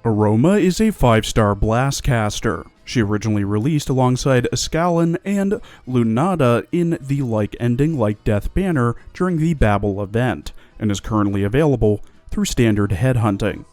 Aroma is a 5-star blast caster. She originally released alongside Escalon and Lunada in the Like Ending Like Death banner during the Babel event, and is currently available through standard headhunting.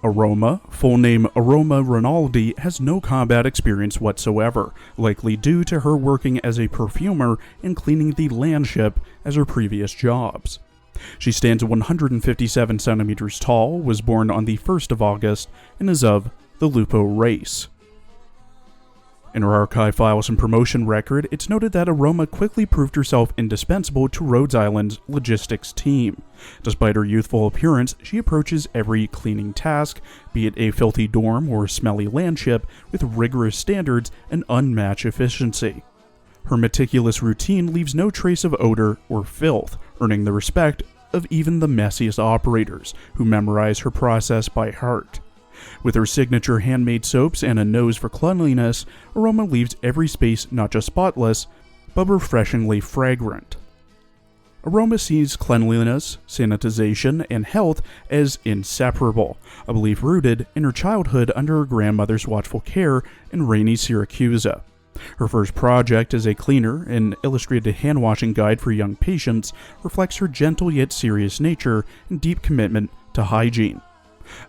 Aroma, full name Aroma Rinaldi, has no combat experience whatsoever, likely due to her working as a perfumer and cleaning the land ship as her previous jobs. She stands 157 centimeters tall, was born on the 1st of August, and is of the Lupo race. In her archive files and promotion record, it's noted that Aroma quickly proved herself indispensable to Rhodes Island's logistics team. Despite her youthful appearance, she approaches every cleaning task, be it a filthy dorm or smelly land ship, with rigorous standards and unmatched efficiency. Her meticulous routine leaves no trace of odor or filth, earning the respect of even the messiest operators, who memorize her process by heart. With her signature handmade soaps and a nose for cleanliness, Aroma leaves every space not just spotless, but refreshingly fragrant. Aroma sees cleanliness, sanitization, and health as inseparable, a belief rooted in her childhood under her grandmother's watchful care in rainy Syracuse. Her first project as a cleaner, an illustrated hand-washing guide for young patients, reflects her gentle yet serious nature and deep commitment to hygiene.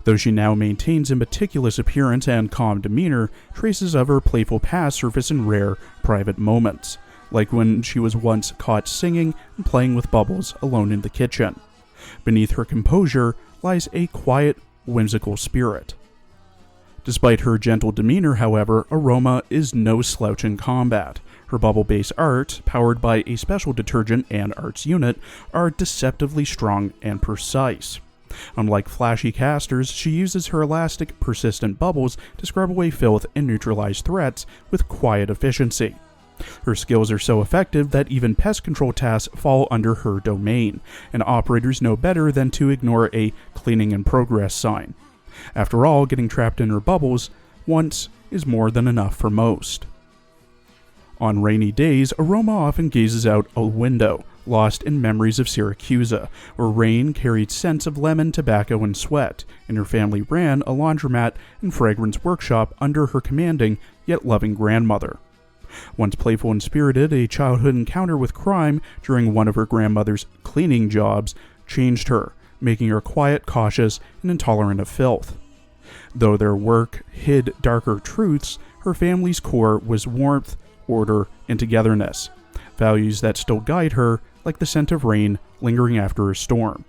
Though she now maintains a meticulous appearance and calm demeanor, traces of her playful past surface in rare, private moments, like when she was once caught singing and playing with bubbles alone in the kitchen. Beneath her composure lies a quiet, whimsical spirit. Despite her gentle demeanor, however, Aroma is no slouch in combat. Her bubble-based art, powered by a special detergent and arts unit, are deceptively strong and precise. Unlike flashy casters, she uses her elastic, persistent bubbles to scrub away filth and neutralize threats with quiet efficiency. Her skills are so effective that even pest control tasks fall under her domain, and operators know better than to ignore a cleaning in progress sign. After all, getting trapped in her bubbles once is more than enough for most. On rainy days, Aroma often gazes out a window, lost in memories of Syracuse, where rain carried scents of lemon, tobacco, and sweat, and her family ran a laundromat and fragrance workshop under her commanding yet loving grandmother. Once playful and spirited, a childhood encounter with crime during one of her grandmother's cleaning jobs changed her, making her quiet, cautious, and intolerant of filth. Though their work hid darker truths, her family's core was warmth, order, and togetherness, values that still guide her like the scent of rain lingering after a storm.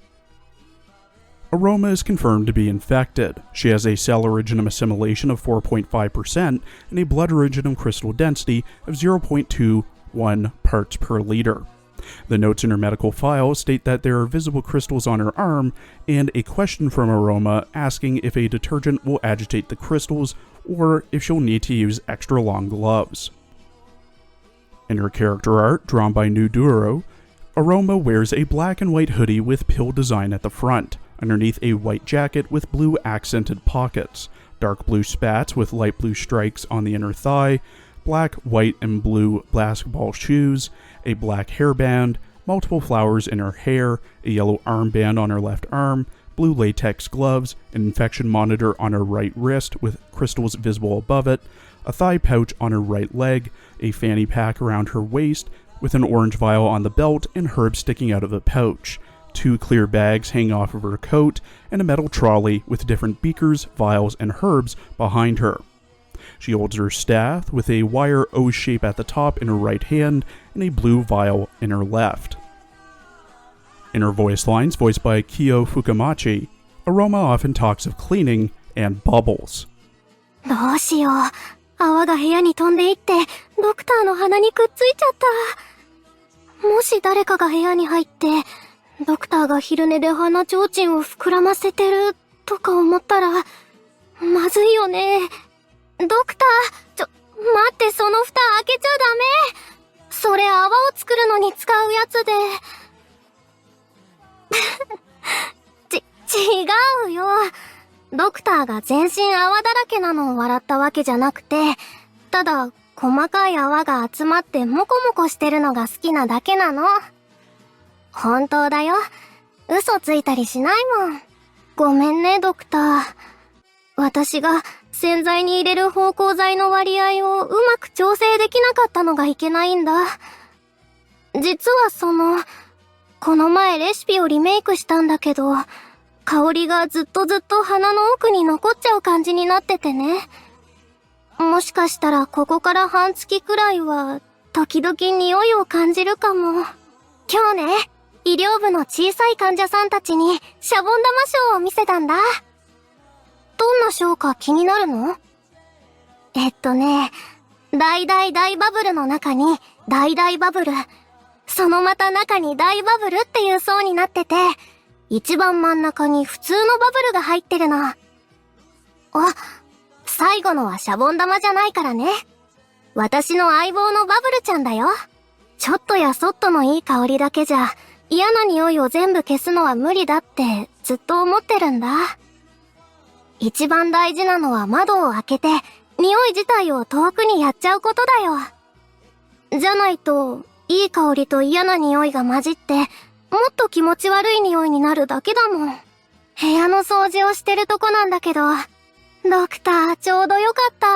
Aroma is confirmed to be infected. She has a cell originum assimilation of 4.5% and a blood originum crystal density of 0.21 parts per liter. The notes in her medical file state that there are visible crystals on her arm, and a question from Aroma asking if a detergent will agitate the crystals or if she'll need to use extra long gloves. In her character art, drawn by New Duro, Aroma wears a black and white hoodie with pill design at the front, underneath a white jacket with blue accented pockets, dark blue spats with light blue stripes on the inner thigh, black, white, and blue basketball shoes, a black hairband, multiple flowers in her hair, a yellow armband on her left arm, blue latex gloves, an infection monitor on her right wrist with crystals visible above it, a thigh pouch on her right leg, a fanny pack around her waist with an orange vial on the belt and herbs sticking out of the pouch, 2 clear bags hanging off of her coat, and a metal trolley with different beakers, vials, and herbs behind her. She holds her staff with a wire O shape at the top in her right hand and a blue vial in her left. In her voice lines, voiced by Kyo Fukamachi, Aroma often talks of cleaning and bubbles. どうしよう。泡が部屋に飛んでいって、ドクターの鼻にくっついちゃった。もし誰かが部屋に入って、ドクターが昼寝で鼻ちょうちんを膨らませてるとか思ったら、まずいよね。ドクター、待って、その蓋開けちゃダメ。それ泡を作るのに使うやつで。違うよ。ドクターが全身泡だらけなのを笑ったわけじゃなくて、ただ、細かい泡が集まってモコモコしてるのが好きなだけなの。本当だよ。嘘ついたりしないもん。ごめんね、ドクター。私が洗剤に入れる芳香剤の割合をうまく調整できなかったのがいけないんだ。実はこの前レシピをリメイクしたんだけど、香りがずっと鼻の奥に残っちゃう感じになっててね。もしかしたらここから半月くらいは、時々匂いを感じるかも。今日ね、医療部の小さい患者さんたちにシャボン玉ショーを見せたんだ。どんなショーか気になるの？大バブルの中に大バブル。そのまた中に大バブルっていう層になってて、一番真ん中に普通のバブルが入ってるの。あ、最後のはシャボン玉じゃないからね。私の相棒のバブルちゃんだよ。ちょっとやそっとのいい香りだけじゃ、嫌な匂いを全部消すのは無理だってずっと思ってるんだ。一番大事なのは窓を開けて、匂い自体を遠くにやっちゃうことだよ。じゃないと、いい香りと嫌な匂いが混じって、もっと気持ち悪い匂いになるだけだもん。部屋の掃除をしてるとこなんだけど、ドクターちょうどよかった。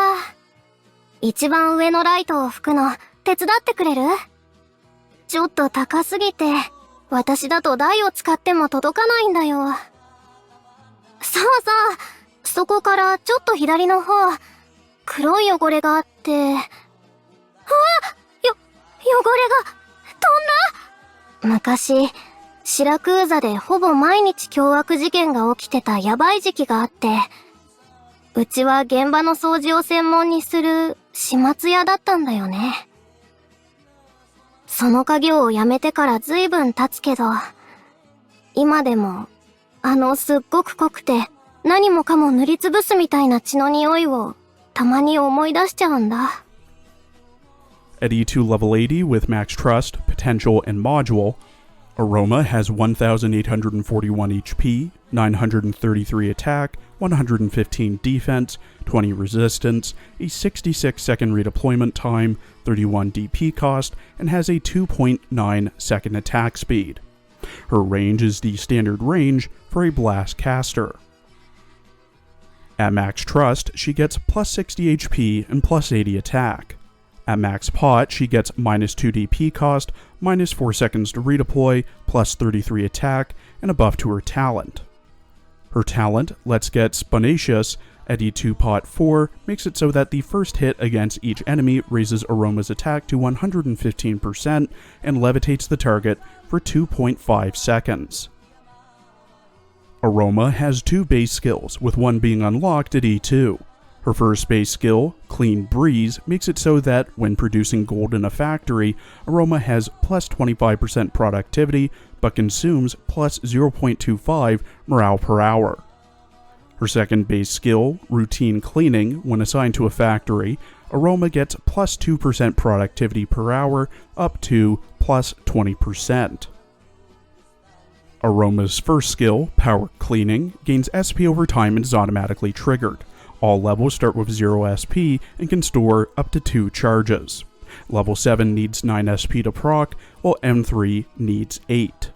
一番上のライトを吹くの、手伝ってくれる？ちょっと高すぎて、私だと台を使っても届かないんだよ。そうそう、そこからちょっと左の方、黒い汚れがあって、汚れが飛んだ！昔、シラクーザでほぼ毎日凶悪事件が起きてたヤバい時期があって、うちは現場の掃除を専門にする始末屋だったんだよね。その家業を辞めてから随分経つけど、今でも、すっごく濃くて何もかも塗りつぶすみたいな血の匂いをたまに思い出しちゃうんだ。At E2 level 80 with max trust, potential, and module, Aroma has 1,841 HP, 933 attack, 115 defense, 20 resistance, a 66 second redeployment time, 31 DP cost, and has a 2.9 second attack speed. Her range is the standard range for a blast caster. At max trust, she gets plus 60 HP and plus 80 attack. At max pot, she gets minus 2 DP cost, minus 4 seconds to redeploy, plus 33 attack, and a buff to her talent. Her talent, Let's Get Spunacious, at E2 pot 4, makes it so that the first hit against each enemy raises Aroma's attack to 115% and levitates the target for 2.5 seconds. Aroma has 2 base skills, with one being unlocked at E2. Her first base skill, Clean Breeze, makes it so that when producing gold in a factory, Aroma has plus 25% productivity, but consumes plus 0.25 morale per hour. Her second base skill, Routine Cleaning, when assigned to a factory, Aroma gets plus 2% productivity per hour, up to plus 20%. Aroma's first skill, Power Cleaning, gains SP over time and is automatically triggered. All levels start with 0 SP and can store up to 2 charges. Level 7 needs 9 SP to proc, while M3 needs 8.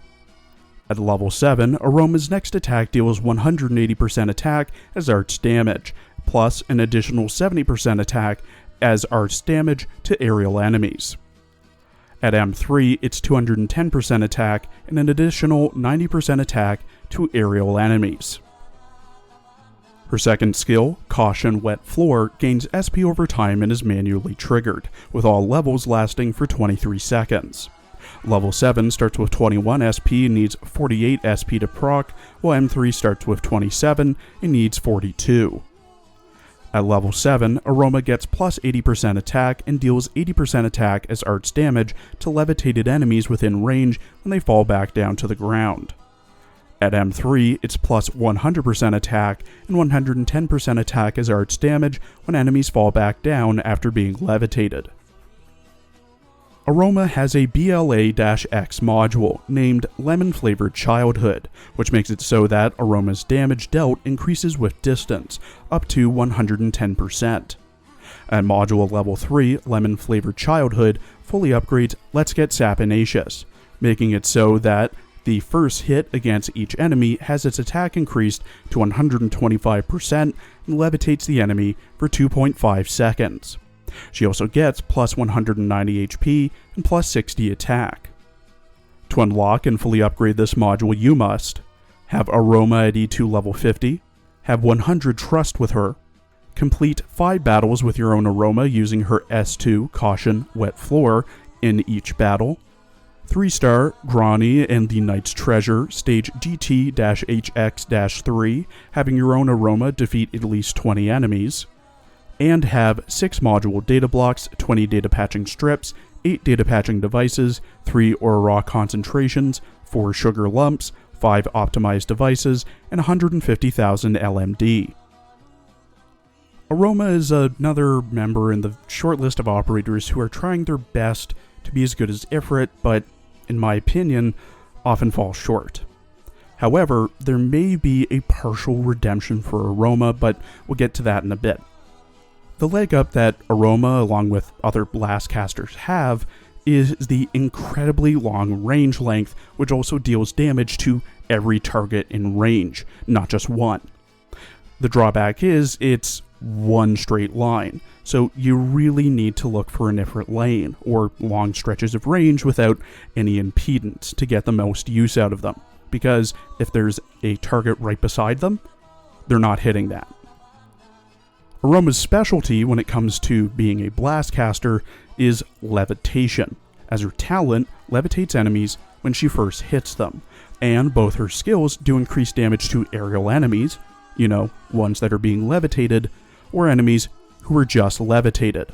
At level 7, Aroma's next attack deals 180% attack as arts damage, plus an additional 70% attack as arts damage to aerial enemies. At M3, it's 210% attack and an additional 90% attack to aerial enemies. Her second skill, Caution Wet Floor, gains SP over time and is manually triggered, with all levels lasting for 23 seconds. Level 7 starts with 21 SP and needs 48 SP to proc, while M3 starts with 27 and needs 42. At level 7, Aroma gets plus 80% attack and deals 80% attack as arts damage to levitated enemies within range when they fall back down to the ground. At M3, it's plus 100% attack and 110% attack as arts damage when enemies fall back down after being levitated. Aroma has a BLA-X module named Lemon Flavored Childhood, which makes it so that Aroma's damage dealt increases with distance, up to 110%. At module level 3, Lemon Flavored Childhood fully upgrades Let's Get Saponaceous, making it so that The first hit against each enemy has its attack increased to 125% and levitates the enemy for 2.5 seconds. She also gets plus 190 HP and plus 60 attack. To unlock and fully upgrade this module, you must have Aroma at E2 level 50, have 100 trust with her, complete 5 battles with your own Aroma using her S2 Caution Wet Floor in each battle, 3-star Grani and the Knight's Treasure, stage GT-HX-3, having your own Aroma defeat at least 20 enemies, and have 6 module data blocks, 20 data patching strips, 8 data patching devices, 3 Aura concentrations, 4 sugar lumps, 5 optimized devices, and 150,000 LMD. Aroma is another member in the short list of operators who are trying their best to be as good as Ifrit, but in my opinion, often fall short. However, there may be a partial redemption for Aroma, but we'll get to that in a bit. The leg up that Aroma, along with other blast casters, have is the incredibly long range length, which also deals damage to every target in range, not just one. The drawback is it's one straight line, so you really need to look for an Ifrit lane, or long stretches of range without any impedance to get the most use out of them, because if there's a target right beside them, they're not hitting that. Aroma's specialty when it comes to being a blast caster is levitation, as her talent levitates enemies when she first hits them, and both her skills do increase damage to aerial enemies, ones that are being levitated, or enemies who are just levitated.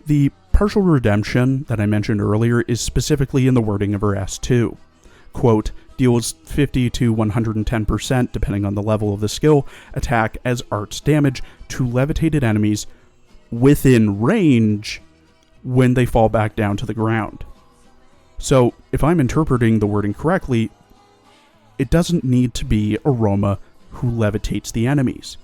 The partial redemption that I mentioned earlier is specifically in the wording of her S2. Quote, deals 50 to 110%, depending on the level of the skill, attack as arts damage to levitated enemies within range when they fall back down to the ground. So, if I'm interpreting the wording correctly, it doesn't need to be Aroma who levitates the enemies.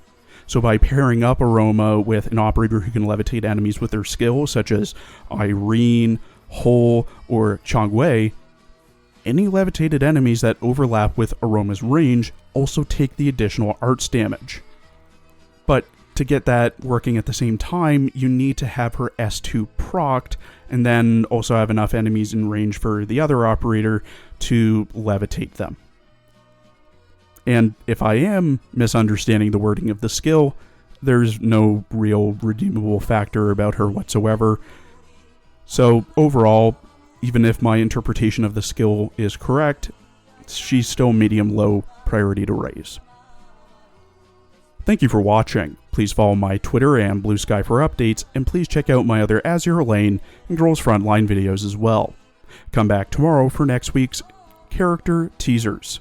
So by pairing up Aroma with an operator who can levitate enemies with their skills, such as Irene, Hole, or Changwei, any levitated enemies that overlap with Aroma's range also take the additional arts damage. But to get that working at the same time, you need to have her S2 procced, and then also have enough enemies in range for the other operator to levitate them. And if I am misunderstanding the wording of the skill, there's no real redeemable factor about her whatsoever. So overall, even if my interpretation of the skill is correct, she's still medium-low priority to raise. Thank you for watching. Please follow my Twitter and Blue Sky for updates, and please check out my other Azure Lane and Girls Frontline videos as well. Come back tomorrow for next week's character teasers.